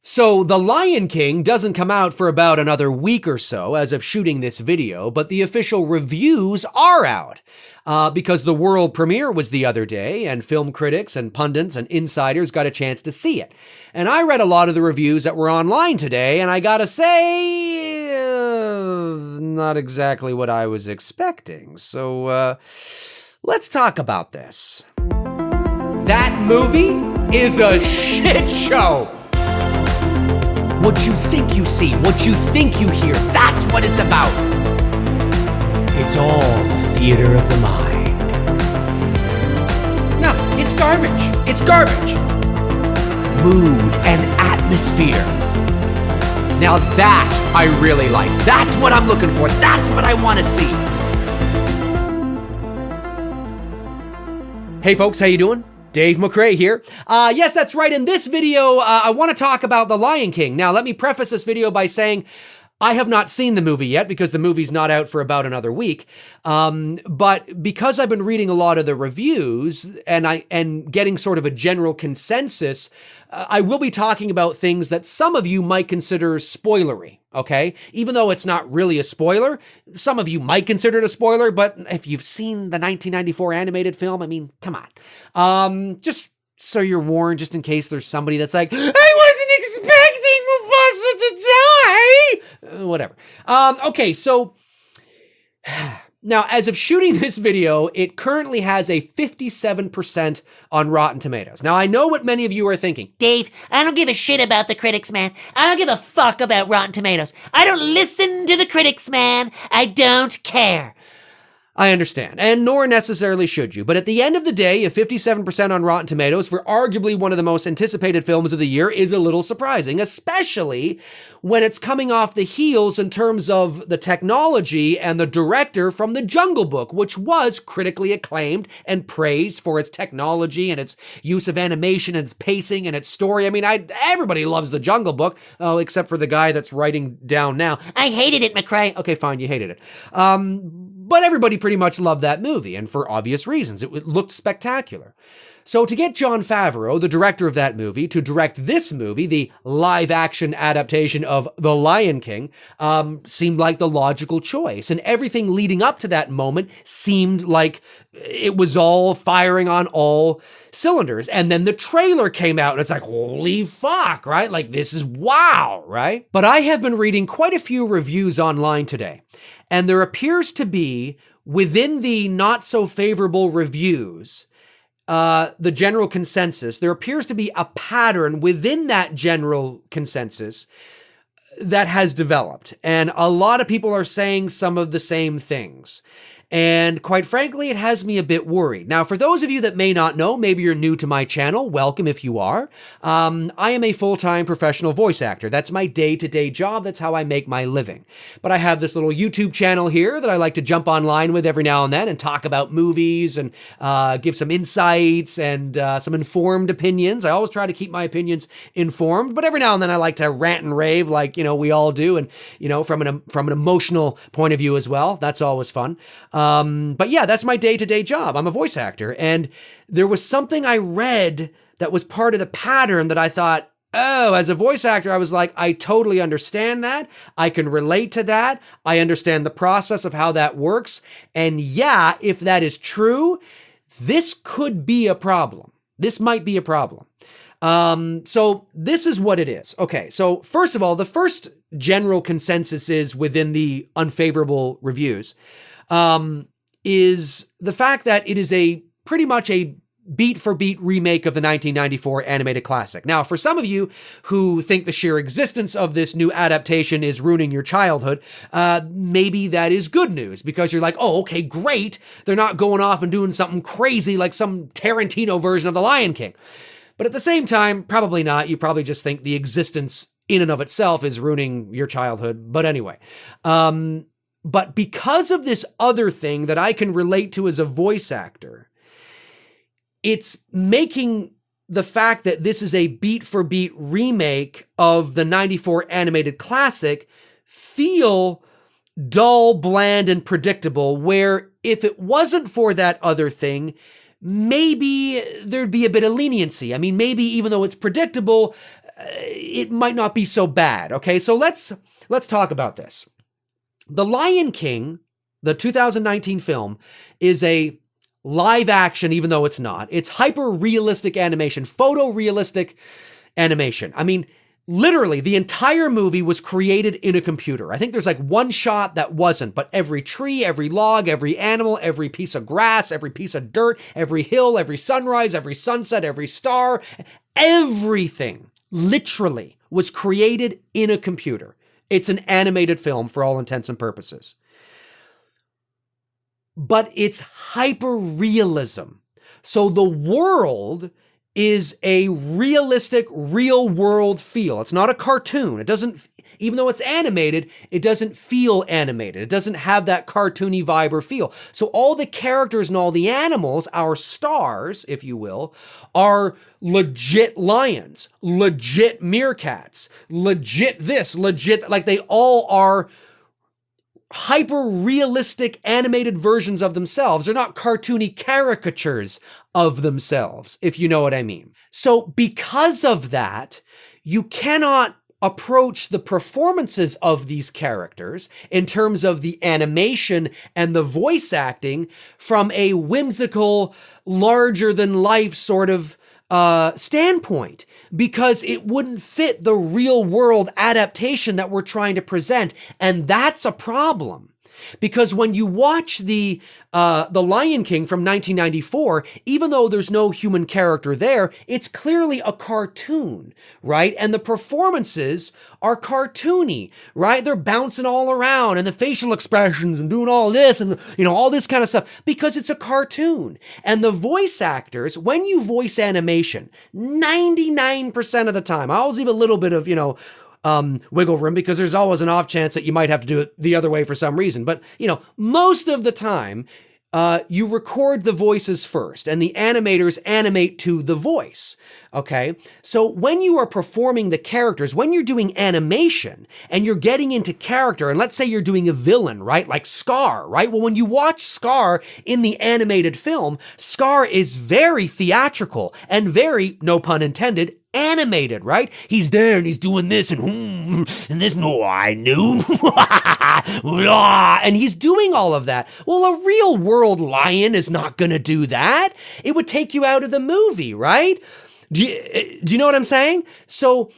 So, The Lion King doesn't come out for about another week or so as of shooting this video, but the official reviews are out. Because the world premiere was the other day, and film critics and pundits and insiders got a chance to see it. And I read a lot of the reviews that were online today, and I gotta say, not exactly what I was expecting. So, let's talk about this. That movie is a shit show! What you think you see, what you think you hear, that's what it's about. It's all theater of the mind. No, it's garbage. It's garbage. Mood and atmosphere. Now that I really like. That's what I'm looking for. That's what I want to see. Hey folks, how you doing? Dave McRae here. Yes, that's right. In this video, I want to talk about The Lion King. Now, let me preface this video by saying I have not seen the movie yet because the movie's not out for about another week. But because I've been reading a lot of the reviews and getting sort of a general consensus, I will be talking about things that some of you might consider spoilery. Okay, even though it's not really a spoiler, some of you might consider it a spoiler, but if you've seen the 1994 animated film, I mean, come on. Just so you're warned, just in case there's somebody that's like, I wasn't expecting Mufasa to die! Whatever. Okay, so now, as of shooting this video, it currently has a 57% on Rotten Tomatoes. Now, I know what many of you are thinking. Dave, I don't give a shit about the critics, man. I don't give a fuck about Rotten Tomatoes. I don't listen to the critics, man. I don't care. I understand, and nor necessarily should you. But at the end of the day, a 57% on Rotten Tomatoes for arguably one of the most anticipated films of the year is a little surprising, especially when it's coming off the heels in terms of the technology and the director from The Jungle Book, which was critically acclaimed and praised for its technology and its use of animation and its pacing and its story. I mean, everybody loves The Jungle Book, except for the guy that's writing down now. I hated it, McRae. Okay, fine, you hated it. But everybody pretty much loved that movie, and for obvious reasons. It looked spectacular. So to get Jon Favreau, the director of that movie, to direct this movie, the live-action adaptation of The Lion King, seemed like the logical choice. And everything leading up to that moment seemed like it was all firing on all cylinders. And then the trailer came out, and it's like, holy fuck, right? Like, this is wow, right? But I have been reading quite a few reviews online today, and there appears to be, within the not-so-favorable reviews, the general consensus, there appears to be a pattern within that general consensus that has developed. And a lot of people are saying some of the same things. And quite frankly, it has me a bit worried. Now, for those of you that may not know, maybe you're new to my channel, welcome if you are. I am a full-time professional voice actor. That's my day-to-day job. That's how I make my living. But I have this little YouTube channel here that I like to jump online with every now and then and talk about movies and give some insights and some informed opinions. I always try to keep my opinions informed, but every now and then I like to rant and rave like, we all do, and, from an emotional point of view as well. That's always fun. But yeah, that's my day-to-day job. I'm a voice actor. And there was something I read that was part of the pattern that I thought, oh, as a voice actor, I was like, I totally understand that. I can relate to that. I understand the process of how that works. And yeah, if that is true, this could be a problem. This might be a problem. So this is what it is. Okay. So first of all, the first general consensus is within the unfavorable reviews, is the fact that it is pretty much a beat-for-beat remake of the 1994 animated classic. Now, for some of you who think the sheer existence of this new adaptation is ruining your childhood, maybe that is good news, because you're like, oh, okay, great. They're not going off and doing something crazy like some Tarantino version of The Lion King. But at the same time, probably not. You probably just think the existence in and of itself is ruining your childhood. But anyway, but because of this other thing that I can relate to as a voice actor, it's making the fact that this is a beat-for-beat remake of the 94 animated classic feel dull, bland, and predictable, where if it wasn't for that other thing, maybe there'd be a bit of leniency. I mean, maybe even though it's predictable, it might not be so bad. Okay, so let's talk about this. The Lion King, the 2019 film, is a live action, even though it's not. It's hyper-realistic animation, photorealistic animation. I mean, literally, the entire movie was created in a computer. I think there's like one shot that wasn't, but every tree, every log, every animal, every piece of grass, every piece of dirt, every hill, every sunrise, every sunset, every star, everything literally was created in a computer. It's an animated film for all intents and purposes. But it's hyper-realism. So the world is a realistic, real-world feel. It's not a cartoon. It doesn't, even though it's animated, it doesn't feel animated. It doesn't have that cartoony vibe or feel. So all the characters and all the animals, our stars, if you will, are legit lions, legit meerkats, legit this, legit, like they all are hyper-realistic animated versions of themselves. They're not cartoony caricatures of themselves, if you know what I mean. So because of that, you cannot approach the performances of these characters in terms of the animation and the voice acting from a whimsical, larger-than-life sort of standpoint, because it wouldn't fit the real world adaptation that we're trying to present. And that's a problem. Because when you watch the Lion King from 1994, even though there's no human character there, it's clearly a cartoon, right? And the performances are cartoony, right? They're bouncing all around and the facial expressions and doing all this and, you know, all this kind of stuff because it's a cartoon. And the voice actors, when you voice animation, 99% of the time, I always leave a little bit of, you know, wiggle room because there's always an off chance that you might have to do it the other way for some reason. But, you know, most of the time, you record the voices first and the animators animate to the voice. Okay. So when you are performing the characters, when you're doing animation and you're getting into character, and let's say you're doing a villain, right? Like Scar, right? Well, when you watch Scar in the animated film, Scar is very theatrical and very, no pun intended, animated, right? He's there and he's doing this and this, no, I knew. And he's doing all of that. Well, a real world lion is not going to do that. It would take you out of the movie, right? Do you know what I'm saying? So,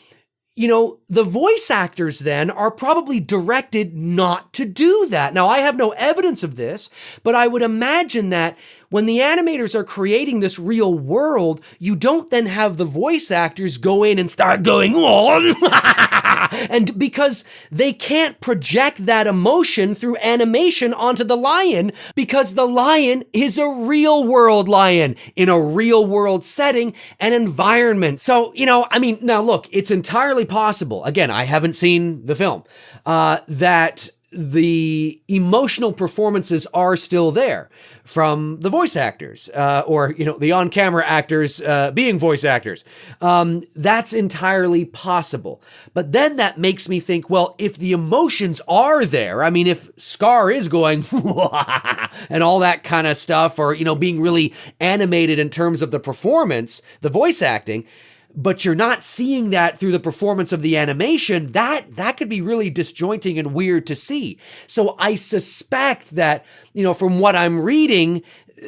you know, the voice actors then are probably directed not to do that. Now, I have no evidence of this, but I would imagine that when the animators are creating this real world, you don't then have the voice actors go in and start going, and because they can't project that emotion through animation onto the lion, because the lion is a real world lion in a real world setting and environment. So, you know, I mean, now look, it's entirely possible. Again, I haven't seen the film, that the emotional performances are still there from the voice actors, or, you know, the on-camera actors being voice actors. That's entirely possible. But then that makes me think, well, if the emotions are there, I mean, if Scar is going and all that kind of stuff, or, you know, being really animated in terms of the performance, the voice acting, but you're not seeing that through the performance of the animation, that could be really disjointing and weird to see. So I suspect that, you know, from what I'm reading,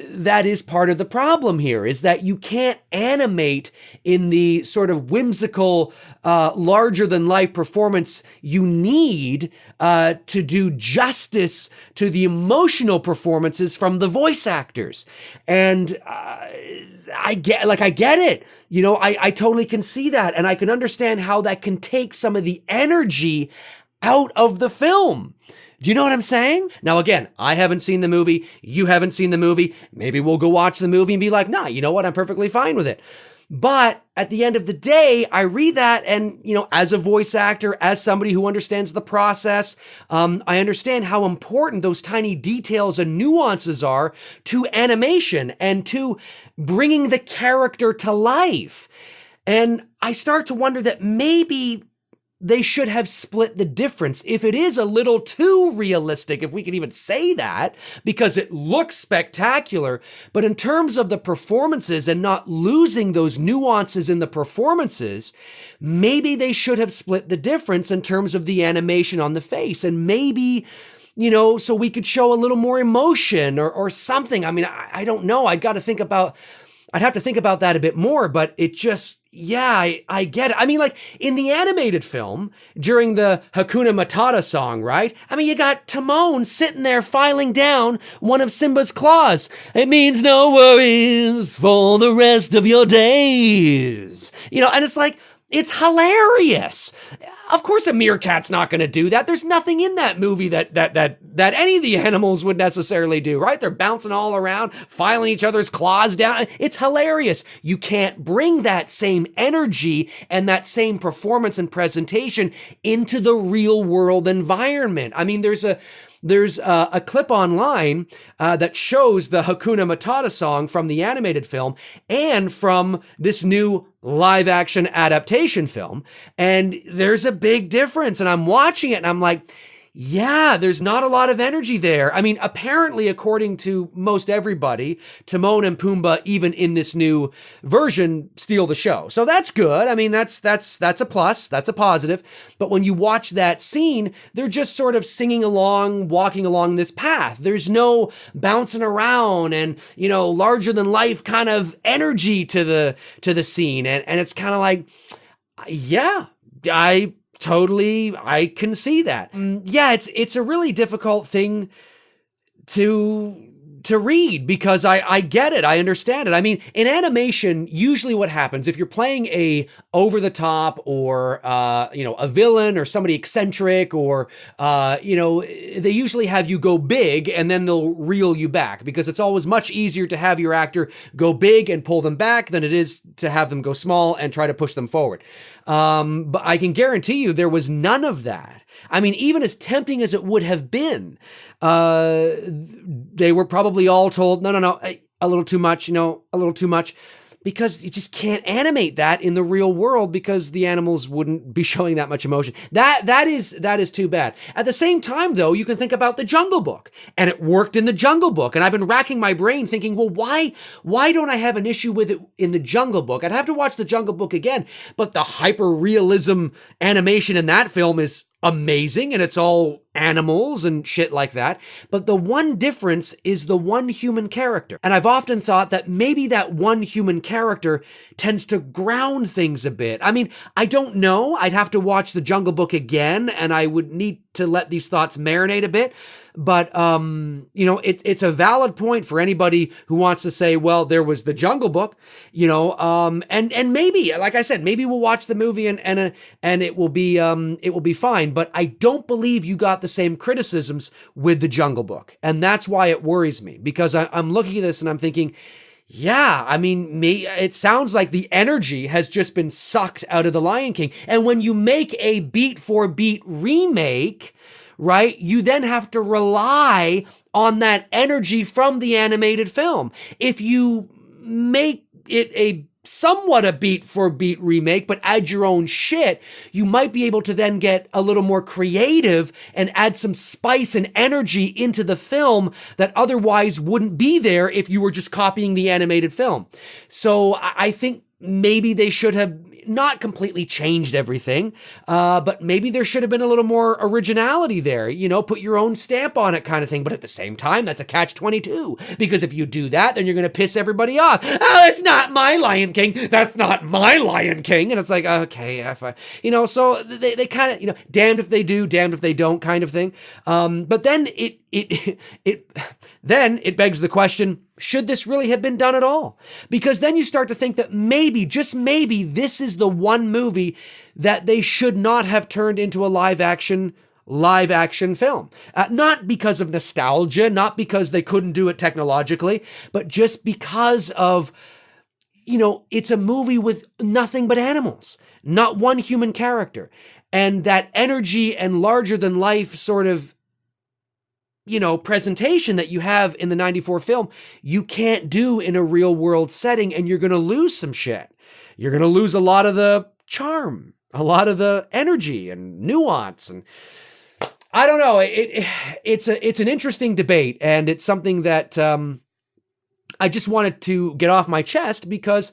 that is part of the problem here, is that you can't animate in the sort of whimsical, larger-than-life performance you need to do justice to the emotional performances from the voice actors. And I get it. You know, I totally can see that, and I can understand how that can take some of the energy out of the film. Do you know what I'm saying? Now, again, I haven't seen the movie. You haven't seen the movie. Maybe we'll go watch the movie and be like, nah, you know what? I'm perfectly fine with it. But at the end of the day, I read that and, you know, as a voice actor, as somebody who understands the process, I understand how important those tiny details and nuances are to animation and to bringing the character to life. And I start to wonder that maybe they should have split the difference. If it is a little too realistic, if we can even say that, because it looks spectacular, but in terms of the performances and not losing those nuances in the performances, maybe they should have split the difference in terms of the animation on the face. And maybe, so we could show a little more emotion or something. I mean, I don't know. I'd have to think about that a bit more, but it just, I get it. I mean, like in the animated film, during the Hakuna Matata song, right? I mean, you got Timon sitting there filing down one of Simba's claws. It means no worries for the rest of your days. And it's like, it's hilarious. Of course, a meerkat's not going to do that. There's nothing in that movie that any of the animals would necessarily do, right? They're bouncing all around, filing each other's claws down. It's hilarious. You can't bring that same energy and that same performance and presentation into the real world environment. I mean, there's a clip online that shows the Hakuna Matata song from the animated film and from this new live action adaptation film. And there's a big difference. And I'm watching it and I'm like, yeah, there's not a lot of energy there. I mean, apparently, according to most everybody, Timon and Pumbaa, even in this new version, steal the show. So that's good. I mean, that's a plus. That's a positive. But when you watch that scene, they're just sort of singing along, walking along this path. There's no bouncing around and, larger than life kind of energy to the scene. And it's kind of like, yeah, I can see that. Yeah, it's a really difficult thing to read because I get it. I understand it. I mean, in animation, usually what happens if you're playing a over the top or a villain or somebody eccentric or they usually have you go big and then they'll reel you back because it's always much easier to have your actor go big and pull them back than it is to have them go small and try to push them forward. But I can guarantee you there was none of that. I mean, even as tempting as it would have been, they were probably all told, no, a little too much, a little too much, because you just can't animate that in the real world because the animals wouldn't be showing that much emotion. That is too bad. At the same time, though, you can think about the Jungle Book, and it worked in the Jungle Book. And I've been racking my brain thinking, well, why don't I have an issue with it in the Jungle Book? I'd have to watch the Jungle Book again, but the hyper-realism animation in that film is amazing, and it's all animals and shit like that. But the one difference is the one human character. And I've often thought that maybe that one human character tends to ground things a bit. I mean, I don't know. I'd have to watch the Jungle Book again, and I would need to let these thoughts marinate a bit. But, it's a valid point for anybody who wants to say, well, there was the Jungle Book, and maybe, like I said, maybe we'll watch the movie and it will be fine. But I don't believe you got the same criticisms with the Jungle Book. And that's why it worries me, because I'm looking at this and I'm thinking, yeah, I mean, it sounds like the energy has just been sucked out of The Lion King. And when you make a beat for beat remake, right, you then have to rely on that energy from the animated film. If you make it a somewhat a beat for beat remake, but add your own shit, you might be able to then get a little more creative and add some spice and energy into the film that otherwise wouldn't be there if you were just copying the animated film. So I think maybe they should have not completely changed everything, but maybe there should have been a little more originality there, put your own stamp on it kind of thing. But at the same time, that's a catch-22, because if you do that, then you're going to piss everybody off. Oh, it's not my Lion King. That's not my Lion King. And it's like, okay, so they kind of, damned if they do, damned if they don't kind of thing. But then it begs the question, should this really have been done at all? Because then you start to think that maybe, just maybe, this is the one movie that they should not have turned into a live action film. Not because of nostalgia, not because they couldn't do it technologically, but just because of, it's a movie with nothing but animals, not one human character. And that energy and larger than life sort of presentation that you have in the 94 film, you can't do in a real world setting, and you're going to lose some shit. You're going to lose a lot of the charm a lot of the energy and nuance, and I don't know. It's an interesting debate, and it's something that I just wanted to get off my chest because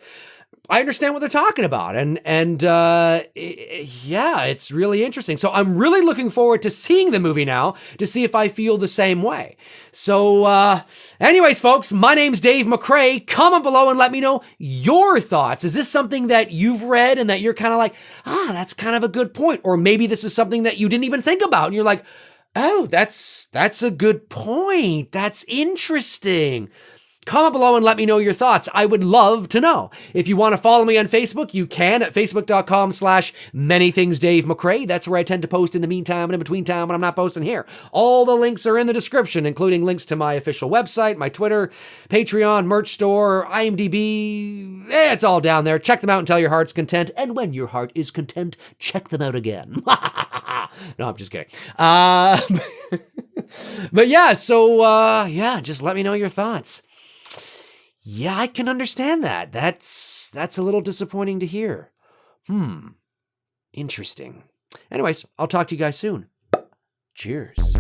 I understand what they're talking about, and yeah, it's really interesting. So I'm really looking forward to seeing the movie now to see if I feel the same way. So anyways, folks, my name's Dave McRae. Comment below and let me know your thoughts. Is this something that you've read and that you're kind of like, that's kind of a good point? Or maybe this is something that you didn't even think about and you're like, oh, that's a good point. That's interesting. Comment below and let me know your thoughts. I would love to know. If you want to follow me on Facebook, you can at facebook.com/manythingsdavemccrae. That's where I tend to post in the meantime and in between time when I'm not posting here. All the links are in the description, including links to my official website, my Twitter, Patreon, merch store, IMDb. It's all down there. Check them out until your heart's content. And when your heart is content, check them out again. No, I'm just kidding. But yeah, so just let me know your thoughts. Yeah, I can understand that. That's a little disappointing to hear. Interesting. Anyways, I'll talk to you guys soon. Cheers.